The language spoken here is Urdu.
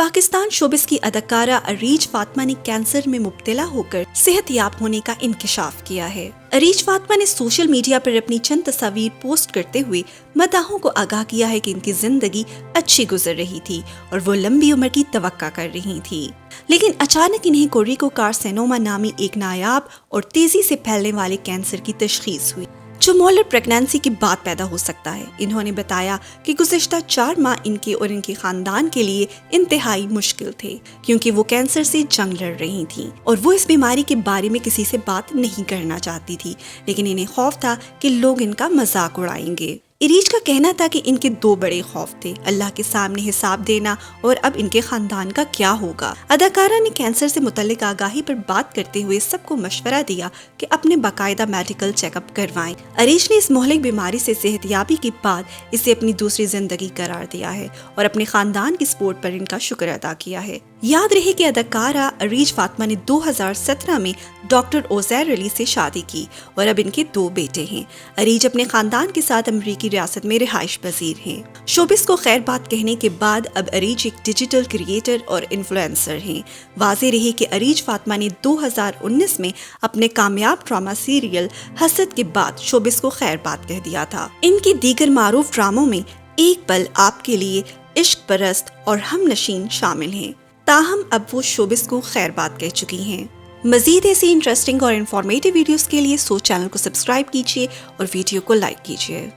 پاکستان شوبز کی اداکارہ عریج فاطمہ نے کینسر میں مبتلا ہو کر صحت یاب ہونے کا انکشاف کیا ہے۔ عریج فاطمہ نے سوشل میڈیا پر اپنی چند تصاویر پوسٹ کرتے ہوئے مداحوں کو آگاہ کیا ہے کہ ان کی زندگی اچھی گزر رہی تھی اور وہ لمبی عمر کی توقع کر رہی تھی، لیکن اچانک انہیں کوریکو کارسینوما نامی ایک نایاب اور تیزی سے پھیلنے والے کینسر کی تشخیص ہوئی جو مولر پریگنینسی کے بعد پیدا ہو سکتا ہے۔ انہوں نے بتایا کہ گزشتہ 4 ماہ ان کے اور ان کے خاندان کے لیے انتہائی مشکل تھے، کیونکہ وہ کینسر سے جنگ لڑ رہی تھیں اور وہ اس بیماری کے بارے میں کسی سے بات نہیں کرنا چاہتی تھی، لیکن انہیں خوف تھا کہ لوگ ان کا مذاق اڑائیں گے۔ عریج کا کہنا تھا کہ ان کے 2 بڑے خوف تھے، اللہ کے سامنے حساب دینا اور اب ان کے خاندان کا کیا ہوگا۔ اداکارہ نے کینسر سے متعلق آگاہی پر بات کرتے ہوئے سب کو مشورہ دیا کہ اپنے باقاعدہ میڈیکل چیک اپ کروائیں۔ عریج نے اس مہلک بیماری سے صحت یابی کے بعد اسے اپنی دوسری زندگی قرار دیا ہے اور اپنے خاندان کی سپورٹ پر ان کا شکر ادا کیا ہے۔ یاد رہے کہ اداکارہ عریج فاطمہ نے 2017 میں ڈاکٹر عزیر علی سے شادی کی اور اب ان کے 2 بیٹے ہیں۔ عریج اپنے خاندان کے ساتھ امریکی ریاست میں رہائش پذیر ہیں۔ شوبز کو خیر بات کہنے کے بعد اب عریج ایک ڈیجیٹل کریئٹر اور انفلوئنسر ہیں۔ واضح رہی کہ عریج فاطمہ نے 2019 میں اپنے کامیاب ڈرامہ سیریل حسد کے بعد شوبز کو خیر بات کہہ دیا تھا۔ ان کے دیگر معروف ڈراموں میں ایک پل آپ کے لیے، عشق پرست اور ہم نشین شامل ہیں، تاہم اب وہ شوبز کو خیر بات کہہ چکی ہیں۔ مزید ایسی انٹرسٹنگ اور انفارمیٹیو ویڈیوز کے لیے چینل کو سبسکرائب کیجیے اور ویڈیو کو لائک کیجیے۔